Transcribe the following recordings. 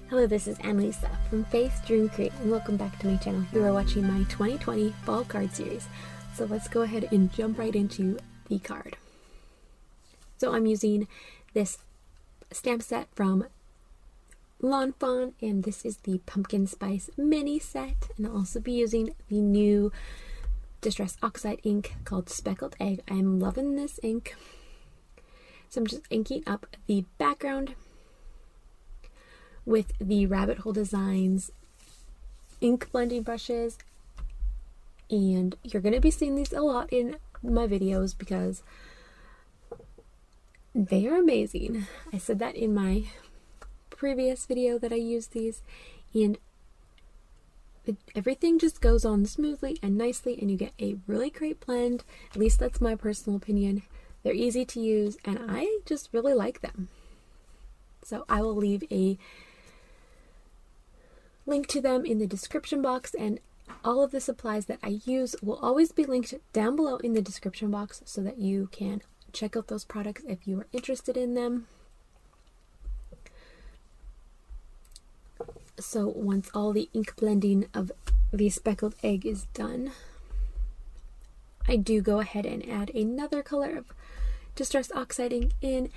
Hello, this is Annalisa from Faith Dream Create, and welcome back to my channel. You are watching my 2020 fall card series. So let's go ahead and jump right into the card. So I'm using this stamp set from Lawn Fawn, and this is the Pumpkin Spice mini set, and I'll also be using the new Distress Oxide ink called Speckled Egg. I'm loving this ink. So I'm just inking up the background with the Rabbit Hole Designs ink blending brushes, and you're going to be seeing these a lot in my videos because they are amazing. I said that in my previous video that I used these, and everything just goes on smoothly and nicely, and you get a really great blend. At least that's my personal opinion. They're easy to use, and I just really like them. So I will leave a link to them in the description box, and all of the supplies that I use will always be linked down below in the description box so that you can check out those products if you are interested in them. So once all the ink blending of the Speckled Egg is done, I do go ahead and add another color of Distress Oxide ink in,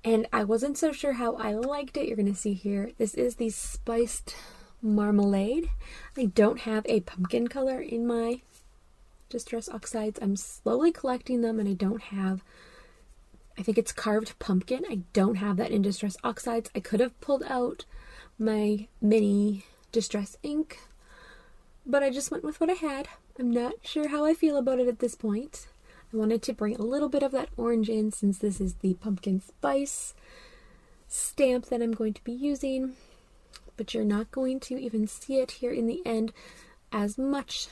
and I wasn't so sure how I liked it. You're going to see here. This is the Spiced Marmalade. I don't have a pumpkin color in my Distress Oxides. I'm slowly collecting them, and I don't have, I think it's Carved Pumpkin. I don't have that in Distress Oxides. I could have pulled out my mini Distress ink, but I just went with what I had. I'm not sure how I feel about it at this point. I wanted to bring a little bit of that orange in since this is the Pumpkin Spice stamp that I'm going to be using, but you're not going to even see it here in the end as much.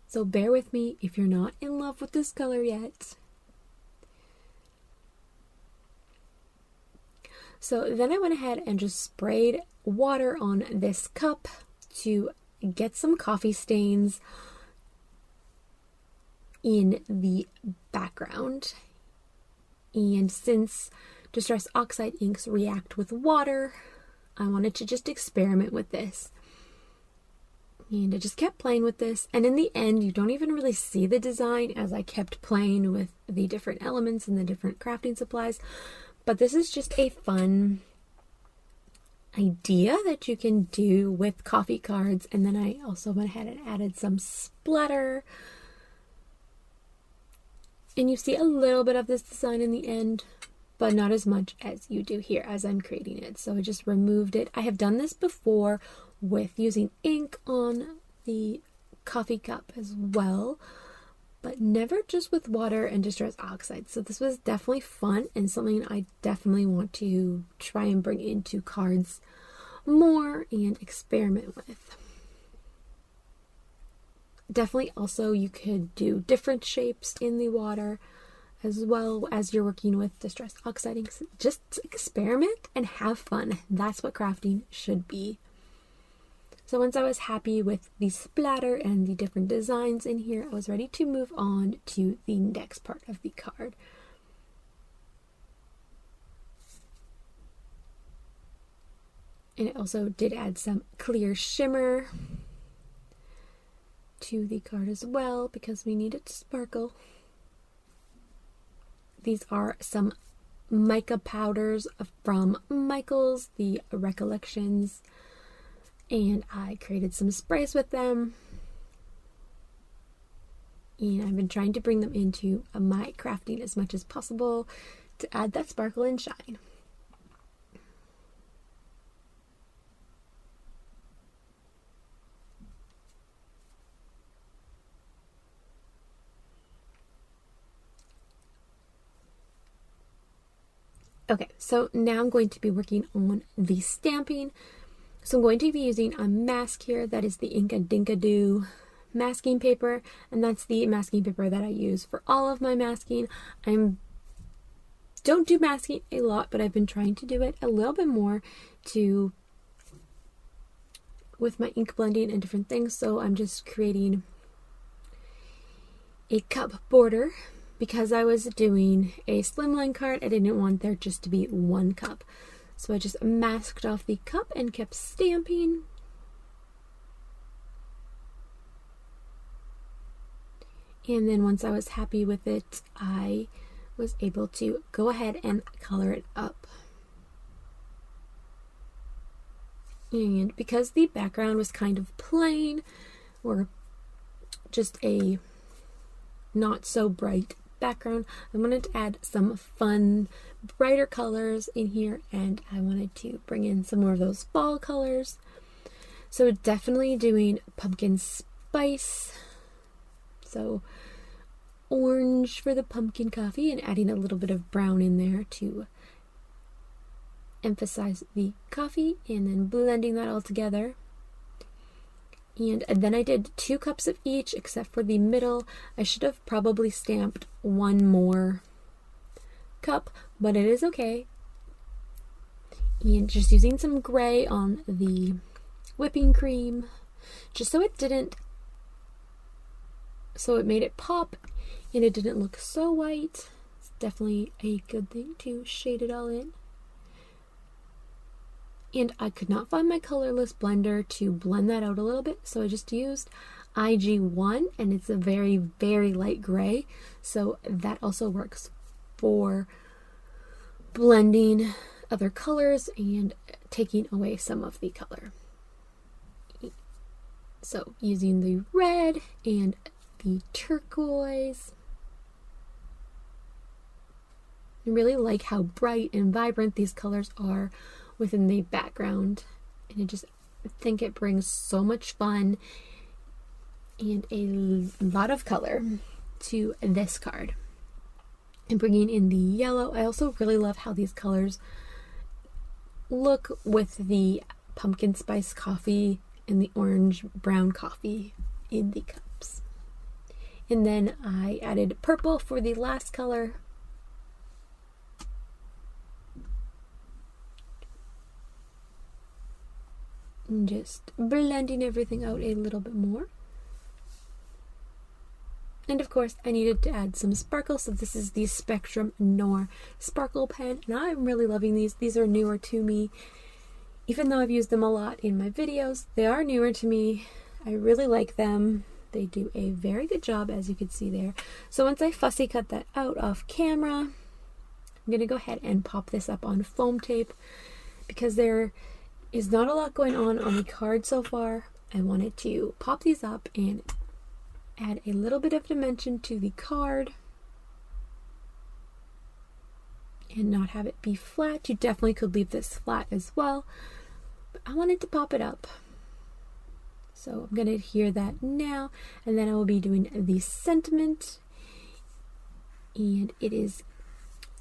So bear with me if you're not in love with this color yet. So then I went ahead and just sprayed water on this cup to get some coffee stains in the background. And since Distress Oxide inks react with water, I wanted to just experiment with this. And I just kept playing with this, and in the end you don't even really see the design as I kept playing with the different elements and the different crafting supplies. But this is just a fun idea that you can do with coffee cards. And then I also went ahead and added some splatter. And you see a little bit of this design in the end, but not as much as you do here as I'm creating it. So I just removed it. I have done this before with using ink on the coffee cup as well, but never just with water and Distress Oxide. So this was definitely fun and something I definitely want to try and bring into cards more and experiment with. Definitely also you could do different shapes in the water as well as you're working with Distress Oxide inks. Just experiment and have fun. That's what crafting should be. So once I was happy with the splatter and the different designs in here, I was ready to move on to the next part of the card. And I also did add some clear shimmer to the card as well because we need it to sparkle. These are some mica powders from Michaels, the Recollections, and I created some sprays with them, and I've been trying to bring them into my crafting as much as possible to add that sparkle and shine. Okay, so now I'm going to be working on the stamping. So I'm going to be using a mask here that is the Inka Dinka Doo masking paper, and that's the masking paper that I use for all of my masking. I don't do masking a lot, but I've been trying to do it a little bit more with my ink blending and different things. So I'm just creating a cup border because I was doing a Slimline card. I didn't want there just to be one cup. So I just masked off the cup and kept stamping. And then once I was happy with it, I was able to go ahead and color it up. And because the background was kind of plain, or just a not so bright background, I wanted to add some fun, brighter colors in here, and I wanted to bring in some more of those fall colors. So definitely doing pumpkin spice. So orange for the pumpkin coffee and adding a little bit of brown in there to emphasize the coffee, and then blending that all together. And then I did 2 cups of each, except for the middle. I should have probably stamped 1 more cup, but it is okay. And just using some gray on the whipping cream, just so it made it pop and it didn't look so white. It's definitely a good thing to shade it all in. And I could not find my colorless blender to blend that out a little bit, so I just used IG1, and it's a very, very light gray, so that also works for blending other colors and taking away some of the color. So using the red and the turquoise. I really like how bright and vibrant these colors are within the background, and I think it brings so much fun and a lot of color to this card. And bringing in the yellow, I also really love how these colors look with the pumpkin spice coffee and the orange brown coffee in the cups. And then I added purple for the last color. And just blending everything out a little bit more. And of course, I needed to add some sparkle, so this is the Spectrum Noir Sparkle Pen, and I'm really loving these. These are newer to me. Even though I've used them a lot in my videos, they are newer to me. I really like them. They do a very good job, as you can see there. So once I fussy cut that out off camera, I'm going to go ahead and pop this up on foam tape, because there is not a lot going on the card so far. I wanted to pop these up and add a little bit of dimension to the card and not have it be flat. You definitely could leave this flat as well, but I wanted to pop it up. So I'm going to adhere that now, and then I will be doing the sentiment, and it is,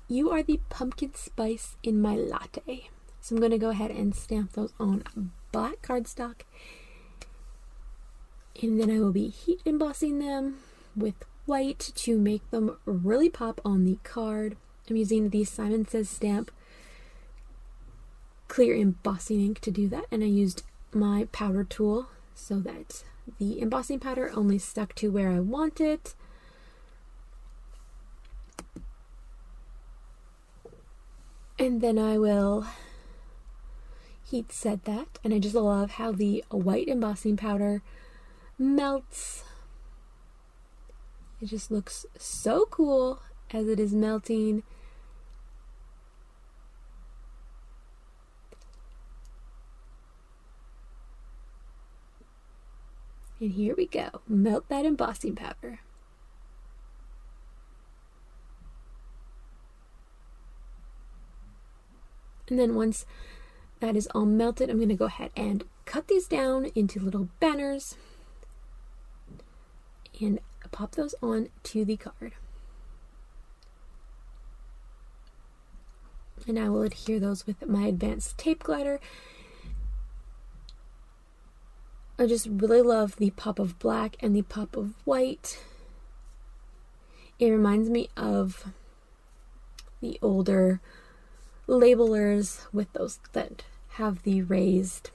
"You are the pumpkin spice in my latte." So I'm going to go ahead and stamp those on black cardstock, and then I will be heat embossing them with white to make them really pop on the card. I'm using the Simon Says Stamp clear embossing ink to do that, and I used my powder tool so that the embossing powder only stuck to where I want it. And then I will heat set that, and I just love how the white embossing powder melts. It just looks so cool as it is melting. And here we go. Melt that embossing powder. And then once that is all melted, I'm going to go ahead and cut these down into little banners and pop those on to the card. And I will adhere those with my advanced tape glider. I just really love the pop of black and the pop of white. It reminds me of the older labelers with those that have the raised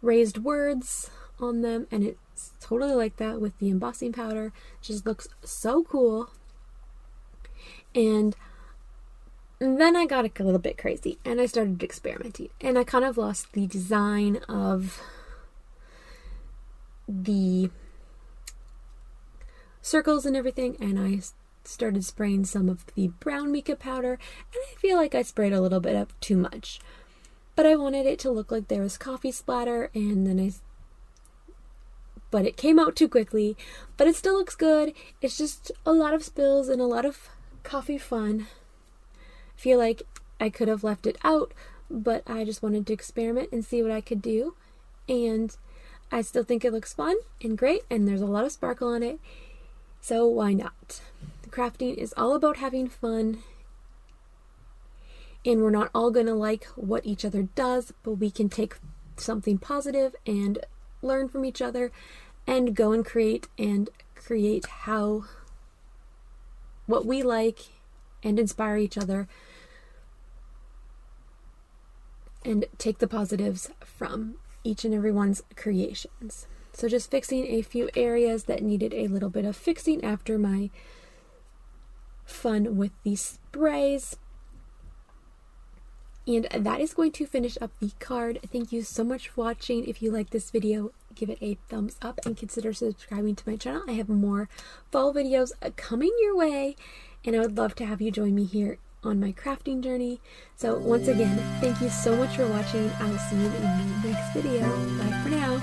words on them, and it's totally like that with the embossing powder. It just looks so cool. And then I got a little bit crazy and I started experimenting, and I kind of lost the design of the circles and everything, and I started spraying some of the brown mica powder, and I feel like I sprayed a little bit of too much, but I wanted it to look like there was coffee splatter, and then but it came out too quickly, but it still looks good. It's just a lot of spills and a lot of coffee fun. I feel like I could have left it out, but I just wanted to experiment and see what I could do, and I still think it looks fun and great, and there's a lot of sparkle on it, so why not? Crafting is all about having fun, and we're not all going to like what each other does, but we can take something positive and learn from each other and go and create what we like and inspire each other and take the positives from each and everyone's creations. So just fixing a few areas that needed a little bit of fixing after my fun with the sprays. And that is going to finish up the card. Thank you so much for watching. If you like this video, give it a thumbs up and consider subscribing to my channel. I have more fall videos coming your way, and I would love to have you join me here on my crafting journey. So once again, thank you so much for watching. I will see you in the next video. Bye for now.